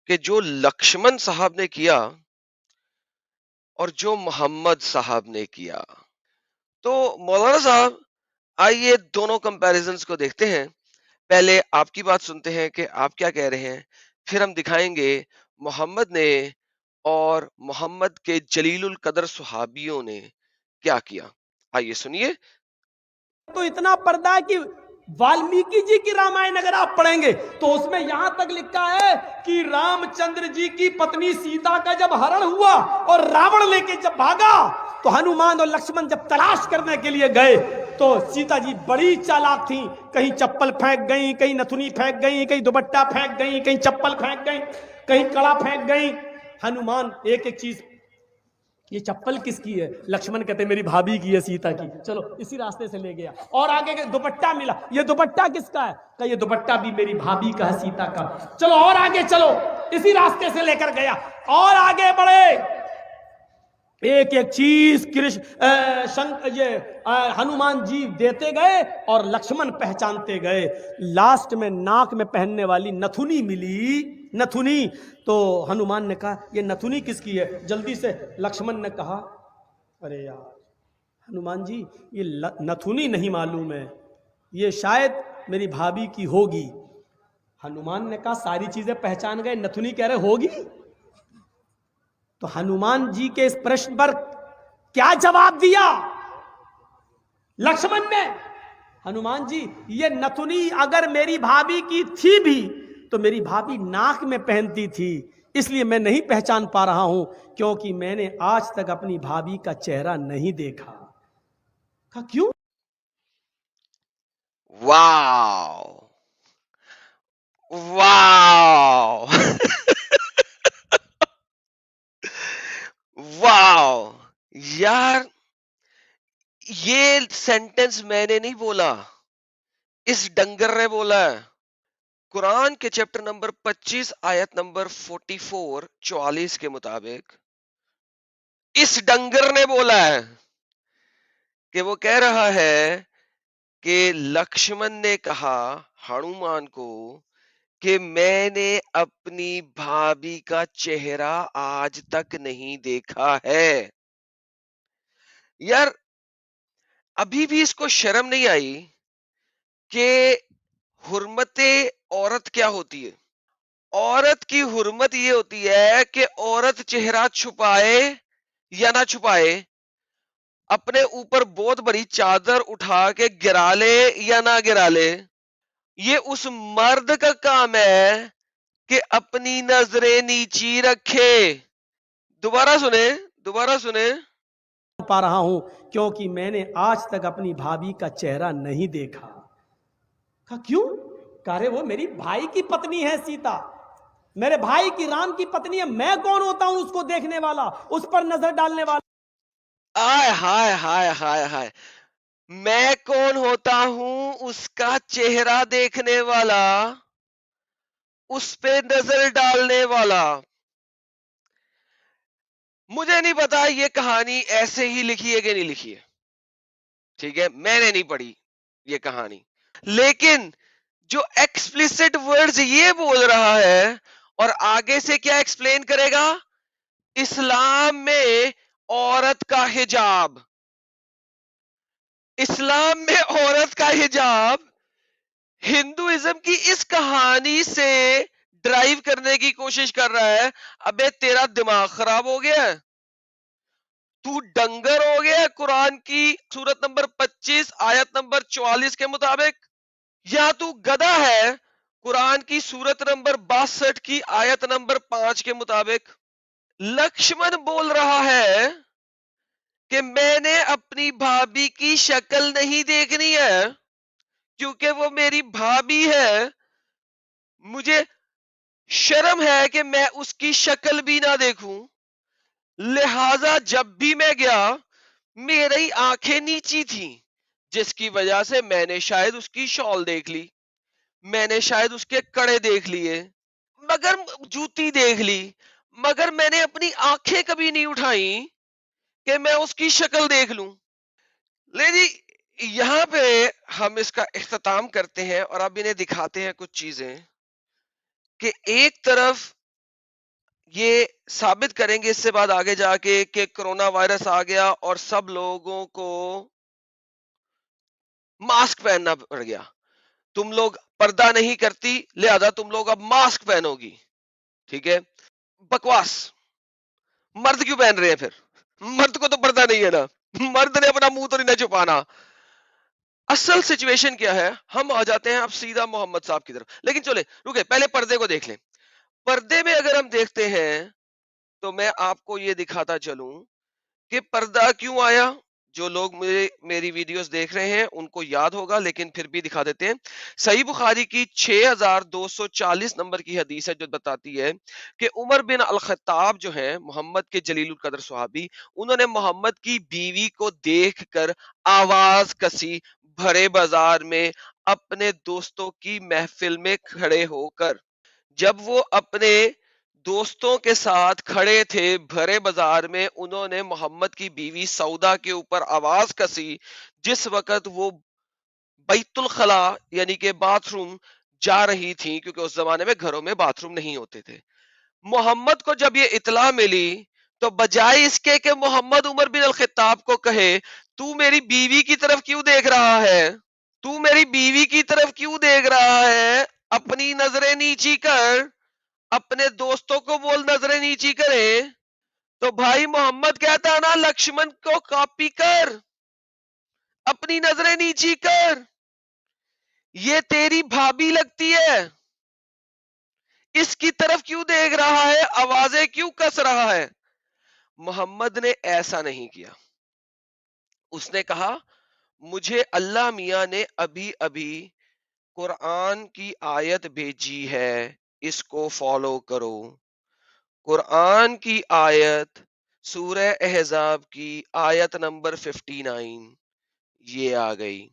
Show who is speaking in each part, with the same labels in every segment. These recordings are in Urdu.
Speaker 1: کہ جو لکشمن صاحب نے کیا اور جو محمد صاحب نے کیا. تو مولانا صاحب آئیے دونوں کمپیریزنز کو دیکھتے ہیں. پہلے آپ کی بات سنتے ہیں کہ آپ کیا کہہ رہے ہیں، پھر ہم دکھائیں گے محمد نے اور محمد کے جلیل القدر صحابیوں نے کیا کیا. آئیے سنیے.
Speaker 2: تو اتنا پردہ ہے کہ والمیکی جی کی رامائن اگر آپ پڑھیں گے تو اس میں یہاں تک لکھا ہے کہ رام چندر جی کی پتنی سیتا کا جب ہرن ہوا اور راوڑ لے کے جب بھاگا تو ہنومان اور لکشمن جب تلاش کرنے کے لیے گئے تو سیتا جی بڑی چالاک تھیں، کہیں چپل پھینک گئیں، کہیں نتھنی پھینک گئیں، کہیں دوپٹہ پھینک گئیں، کہیں چپل پھینک گئیں، کہیں کڑا پھینک گئیں. ہنومان ایک ایک چیز، یہ چپل کس کی ہے؟ لکشمن کہتے میری بھابھی کی ہے، سیتا کی. چلو اسی راستے سے لے گیا. اور آگے دوپٹہ ملا، یہ دوپٹہ کس کا ہے؟ کہ یہ دوپٹہ بھی میری بھابھی کا ہے، سیتا کا. چلو اور آگے چلو، اسی راستے سے لے کر گیا. اور آگے بڑھے، ایک ایک چیز ہنومان جی دیتے گئے اور لکشمن پہچانتے گئے. لاسٹ میں ناک میں پہننے والی نتھنی ملی، نتھنی. تو ہنومان نے کہا یہ نتھنی کس کی ہے؟ جلدی سے لکشمن نے کہا ارے یار ہنومان جی یہ نتھنی نہیں معلوم ہے، یہ شاید میری بھابھی کی ہوگی. ہنومان نے کہا ساری چیزیں پہچان گئے، نتھنی کہہ رہے ہوگی. تو ہنومان جی کے اس پرشن پر کیا جواب دیا لکشمن نے؟ ہنومان جی یہ نتھنی اگر میری بھابھی کی تھی بھی تو میری بھابھی ناک میں پہنتی تھی، اس لیے میں نہیں پہچان پا رہا ہوں کیونکہ میں نے آج تک اپنی بھابھی کا چہرہ نہیں دیکھا. کہا کیوں؟
Speaker 1: واو واو واو یار، یہ سینٹنس میں نے نہیں بولا، اس ڈنگر نے بولا ہے. قرآن کے چیپٹر نمبر 25 آیت نمبر 44 کے مطابق اس ڈنگر نے بولا ہے کہ وہ کہہ رہا ہے کہ لکشمن نے کہا ہنومان کو کہ میں نے اپنی بھابھی کا چہرہ آج تک نہیں دیکھا ہے. یار ابھی بھی اس کو شرم نہیں آئی کہ حرمت عورت کیا ہوتی ہے. عورت کی حرمت یہ ہوتی ہے کہ عورت چہرہ چھپائے یا نہ چھپائے، اپنے اوپر بہت بڑی چادر اٹھا کے گرا لے یا نہ گرا لے، یہ اس مرد کا کام ہے کہ اپنی نظریں نیچی رکھے. دوبارہ سنیں.
Speaker 2: پا رہا ہوں کیونکہ میں نے آج تک اپنی بھابھی کا چہرہ نہیں دیکھا. کہا کیوں؟ کہہ رہے وہ میری بھائی کی پتنی ہے سیتا، میرے بھائی کی رام کی پتنی ہے، میں کون ہوتا ہوں اس کو دیکھنے والا، اس پر نظر ڈالنے والا؟
Speaker 1: آئے ہائے ہائے ہائے ہائے، میں کون ہوتا ہوں اس کا چہرہ دیکھنے والا، اس پہ نظر ڈالنے والا. مجھے نہیں پتا یہ کہانی ایسے ہی لکھی ہے کہ نہیں لکھی ہے، ٹھیک ہے، میں نے نہیں پڑھی یہ کہانی، لیکن جو ایکسپلیسٹ ورڈز یہ بول رہا ہے اور آگے سے کیا ایکسپلین کرے گا، اسلام میں عورت کا حجاب، اسلام میں عورت کا حجاب ہندوازم کی اس کہانی سے ڈرائیو کرنے کی کوشش کر رہا ہے. ابے تیرا دماغ خراب ہو گیا ہے، تو ڈنگر ہو گیا ہے. قرآن کی سورت نمبر 25 آیت نمبر 44 کے مطابق، یا تو گدھا ہے قرآن کی سورت نمبر 62 کی آیت نمبر 5 کے مطابق. لکشمن بول رہا ہے کہ میں نے اپنی بھابھی کی شکل نہیں دیکھنی ہے کیونکہ وہ میری بھابھی ہے، مجھے شرم ہے کہ میں اس کی شکل بھی نہ دیکھوں، لہذا جب بھی میں گیا میری آنکھیں نیچی تھیں، جس کی وجہ سے میں نے شاید اس کی شال دیکھ لی، میں نے شاید اس کے کڑے دیکھ لیے، مگر جوتی دیکھ لی، مگر میں نے اپنی آنکھیں کبھی نہیں اٹھائی کہ میں اس کی شکل دیکھ لوں. لے جی یہاں پہ ہم اس کا اختتام کرتے ہیں اور اب انہیں دکھاتے ہیں کچھ چیزیں کہ ایک طرف یہ ثابت کریں گے اس سے بعد آگے جا کے کہ کرونا وائرس آ گیا اور سب لوگوں کو ماسک پہننا پڑ گیا. تم لوگ پردہ نہیں کرتی لہذا تم لوگ اب ماسک پہنو گی. ٹھیک ہے, بکواس. مرد کیوں پہن رہے ہیں پھر؟ مرد کو تو پردہ نہیں ہے نا, مرد نے اپنا منہ تو نہیں نہ چھپانا. اصل سچویشن کیا ہے, ہم آ جاتے ہیں اب سیدھا محمد صاحب کی طرف. لیکن چلے رکے, پہلے پردے کو دیکھ لیں. پردے میں اگر ہم دیکھتے ہیں تو میں آپ کو یہ دکھاتا چلوں کہ پردہ کیوں آیا. جو لوگ میری ویڈیوز دیکھ رہے ہیں ان کو یاد ہوگا, لیکن پھر بھی دکھا دیتے ہیں. صحیح بخاری کی 6240 نمبر کی حدیث ہے جو بتاتی ہے کہ عمر بن الخطاب جو ہیں محمد کے جلیل القدر صحابی, انہوں نے محمد کی بیوی کو دیکھ کر آواز کسی بھرے بازار میں اپنے دوستوں کی محفل میں کھڑے ہو کر. جب وہ اپنے دوستوں کے ساتھ کھڑے تھے بھرے بازار میں, انہوں نے محمد کی بیوی سودا کے اوپر آواز کسی جس وقت وہ بیت الخلا یعنی کہ باتھ روم جا رہی تھی, کیونکہ اس زمانے میں گھروں میں باتھ روم نہیں ہوتے تھے. محمد کو جب یہ اطلاع ملی تو بجائے اس کے کہ محمد عمر بن الخطاب کو کہے تو میری بیوی کی طرف کیوں دیکھ رہا ہے, تو میری بیوی کی طرف کیوں دیکھ رہا ہے, اپنی نظریں نیچی کر, اپنے دوستوں کو بول نظریں نیچی کرے. تو بھائی محمد کہتا ہے نا لکشمن کو کاپی کر, اپنی نظریں نیچی کر, یہ تیری بھابھی لگتی ہے, اس کی طرف کیوں دیکھ رہا ہے, آوازیں کیوں کس رہا ہے. محمد نے ایسا نہیں کیا. اس نے کہا مجھے اللہ میاں نے ابھی ابھی قرآن کی آیت بھیجی ہے, اس کو فالو کرو. قرآن کی آیت سورہ احزاب کی آیت نمبر 59 یہ آ گئی.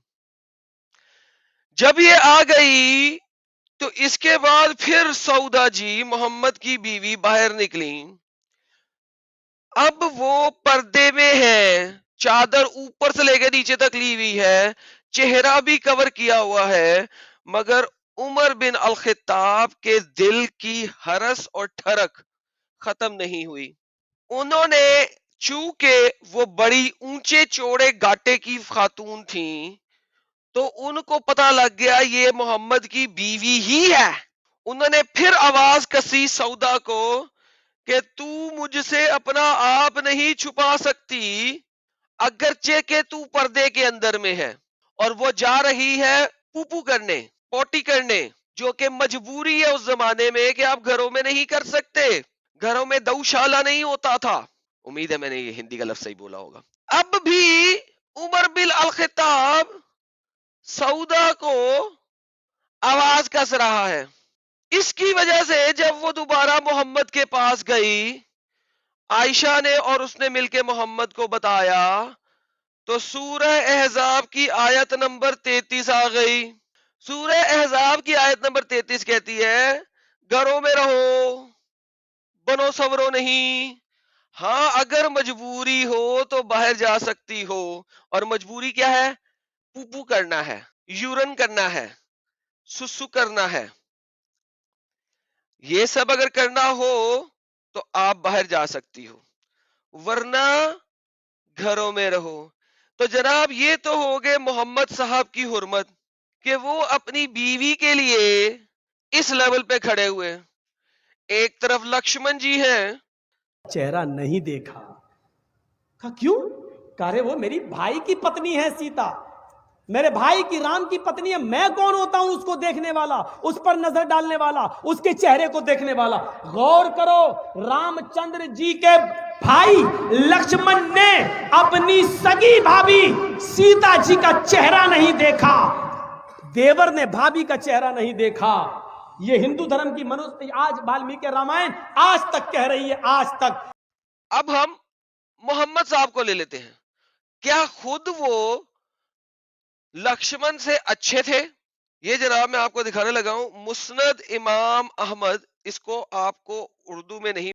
Speaker 1: جب یہ آ گئی تو اس کے بعد پھر سودا جی محمد کی بیوی باہر نکلی. اب وہ پردے میں ہے, چادر اوپر سے لے کے نیچے تک لی ہوئی ہے, چہرہ بھی کور کیا ہوا ہے, مگر عمر بن الخطاب کے دل کی ہرس اور ٹھرک ختم نہیں ہوئی. انہوں نے چونکہ وہ بڑی اونچے چوڑے گاٹے کی خاتون تھیں تو ان کو پتا لگ گیا یہ محمد کی بیوی ہی ہے. انہوں نے پھر آواز کسی سودا کو کہ تو مجھ سے اپنا آپ نہیں چھپا سکتی, اگرچہ کہ تو پردے کے اندر میں ہے. اور وہ جا رہی ہے پوپو کرنے, پوٹی کرنے, جو کہ مجبوری ہے اس زمانے میں کہ آپ گھروں میں نہیں کر سکتے, گھروں میں دوشالہ نہیں ہوتا تھا. امید ہے میں نے یہ ہندی کا لفظ صحیح بولا ہوگا. اب بھی عمر بن الخطاب سودا کو آواز کس رہا ہے. اس کی وجہ سے جب وہ دوبارہ محمد کے پاس گئی, عائشہ نے اور اس نے مل کے محمد کو بتایا تو سورہ احزاب کی آیت نمبر 33 آ گئی. سورہ احزاب کی آیت نمبر 33 کہتی ہے گھروں میں رہو, بنو سورو نہیں. ہاں اگر مجبوری ہو تو باہر جا سکتی ہو, اور مجبوری کیا ہے, پوپو کرنا ہے, یورن کرنا ہے, سسو کرنا ہے, یہ سب اگر کرنا ہو تو آپ باہر جا سکتی ہو, ورنہ گھروں میں رہو. تو جناب یہ تو ہو گئے محمد صاحب کی حرمت کہ وہ اپنی بیوی کے لیے اس لیول پہ کھڑے ہوئے. ایک طرف لکشمن جی ہیں,
Speaker 2: چہرہ نہیں دیکھا. کہا کیوں؟ کہہ رہے وہ میری بھائی کی پتنی ہے سیتا, میرے بھائی کی رام کی پتنی ہے, میں کون ہوتا ہوں اس کو دیکھنے والا, اس پر نظر ڈالنے والا, اس کے چہرے کو دیکھنے والا. غور کرو, رام چندر جی کے بھائی لکشمن نے اپنی سگی بھابھی سیتا جی کا چہرہ نہیں دیکھا, دیور نے بھابھی کا چہرہ نہیں دیکھا. یہ ہندو دھرم کی منوسمرتی آج والمیکی رامائن آج تک کہہ رہی ہے, آج تک.
Speaker 1: اب ہم محمد صاحب کو لے لیتے ہیں, کیا خود وہ لکشمن سے اچھے تھے؟ یہ جناب میں آپ کو دکھانے لگا ہوں مسند امام احمد, اس کو آپ کو اردو میں نہیں